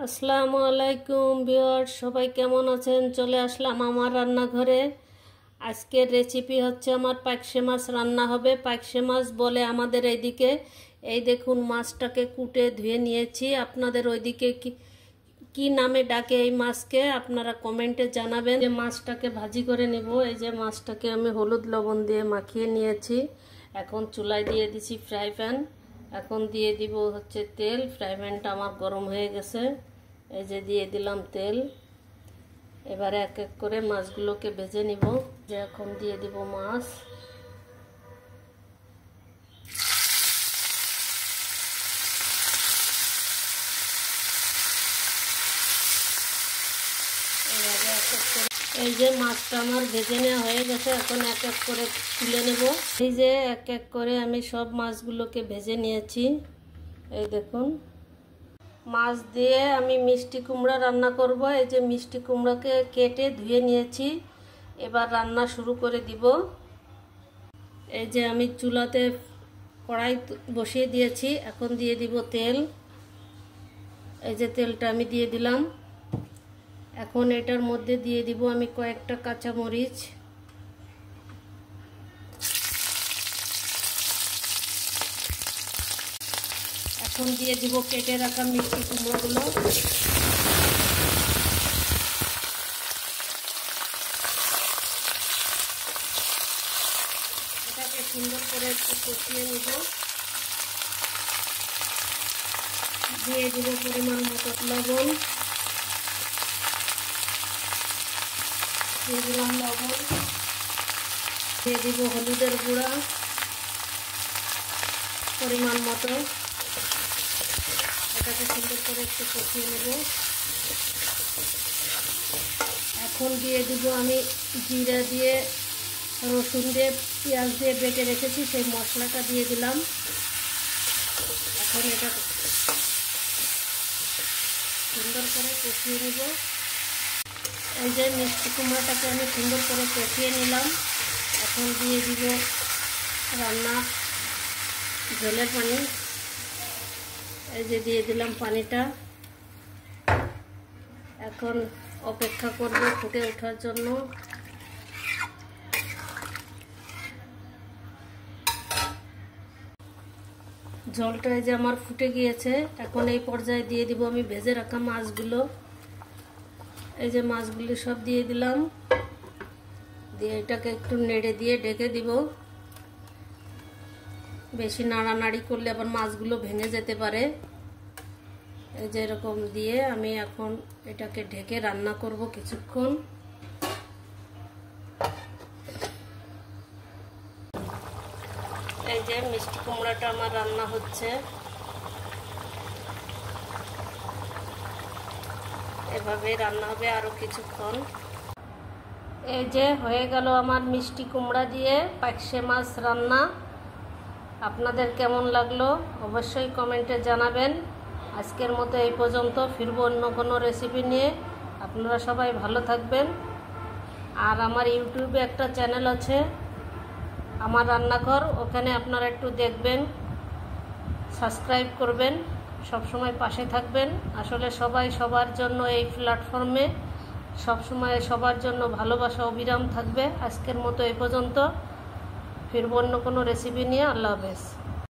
আসসালামু আলাইকুম ভিউয়ার্স, সবাই কেমন আছেন? চলে আসলাম আমার রান্নাঘরে। আজকের রেসিপি হচ্ছে আমার পাইকশে মাছ রান্না হবে। পাইকশে মাছ বলে আমাদের এইদিকে। এই দেখুন, মাছটাকে কুটে ধুয়ে নিয়েছি। আপনাদের ওইদিকে কি নামে ডাকে এই মাছকে আপনারা কমেন্টে জানাবেন। যে মাছটাকে ভাজি করে নেব। এই যে মাছটাকে আমি হলুদ লবণ দিয়ে মাখিয়ে নিয়েছি। এখন চুলায় দিয়ে দিছি ফ্রাই প্যান। এখন দিয়ে দিব হচ্ছে তেল। ফ্রাই প্যানটা আমার গরম হয়ে গেছে। এই যে দিয়ে দিলাম তেল। এবারে এক এক করে মাছগুলোকে ভেজে নিব। যে এখন দিয়ে দিব মাছ। এবারে এক এক করে এই যে মাছটা আমার ভেজে নেওয়া হয়ে গেছে। এখন এক এক করে তুলে নেব। এই যে এক এক করে আমি সব মাছগুলোকে ভেজে নিয়েছি। এই দেখুন, মাছ দিয়ে আমি মিষ্টি কুমড়া রান্না করব। এই যে মিষ্টি কুমড়াকে কেটে ধুয়ে নিয়েছি। এবার রান্না শুরু করে দিব। এই যে আমি চুলাতে কড়াই বসিয়ে দিয়েছি। এখন দিয়ে দিব তেল। এই যে তেলটা আমি দিয়ে দিলাম। এখন এটার মধ্যে দিয়ে দিব আমি কয়েকটা কাঁচামরিচ। এখন দিয়ে দিব কেটে রাখা মিষ্টি কুমড়োগুলো। এটাকে সুন্দর করে একটু কষিয়ে নিব। দিয়ে দিব পরিমাণ মতো লবণ। দিয়ে দিলাম লবণ। দিয়ে দিব হলুদের গুঁড়া পরিমাণ মতো। এটাকে সুন্দর করে একটু কষিয়ে নেব। এখন দিয়ে দিব আমি জিরা দিয়ে, রসুন দিয়ে, পেঁয়াজ দিয়ে বেটে রেখেছি সেই মশলাটা দিয়ে দিলাম। এখন এটা সুন্দর করে কষিয়ে নেব। এই যে মিষ্টি কুমড়াটাকে আমি সুন্দর করে কষিয়ে নিলাম। এখন দিয়ে দিব রান্না ঝোলের পানি। এই যে দিয়ে দিলাম পানিটা। এখন অপেক্ষা করব ফুটে ওঠার জন্য। ঝোলটা এই যে আমার ফুটে গিয়েছে। এখন এই পর্যায়ে দিয়ে দিব আমি ভেজে রাখা মাছগুলো। এই যে মাছগুলো সব দিয়ে দিলাম। দিয়ে এটাকে একটু নেড়ে দিয়ে ঢেকে দিব। বেশি নাড়ানাড়ি করলে আবার মাছগুলো ভেঙে যেতে পারে। এই যে এরকম দিয়ে আমি এখন এটাকে ঢেকে রান্না করব কিছুক্ষণ। এই যে মিষ্টি কুমড়াটা আমার রান্না হচ্ছে। এভাবে রান্না হবে আরো কিছুক্ষণ। এই যে হয়ে গেল আমার মিষ্টি কুমড়া দিয়ে পাইকশে মাছ রান্না। আপনাদের কেমন লাগলো অবশ্যই কমেন্টে জানাবেন। আজকের মতো এই পর্যন্ত। ফিরবো অন্য কোনো রেসিপি নিয়ে। আপনারা সবাই ভালো থাকবেন। আর আমার ইউটিউবে একটা চ্যানেল আছে, আমার রান্নাঘর, ওখানে আপনারা একটু দেখবেন, সাবস্ক্রাইব করবেন, সবসময় পাশে থাকবেন। আসলে সবাই সবার জন্য এই প্ল্যাটফর্মে সবসময় সবার জন্য ভালোবাসা অবিরাম থাকবে। আজকের মতো এই পর্যন্ত। ফিরবো অন্য কোনো রেসিপি নিয়ে। আল্লাহ হাফেজ।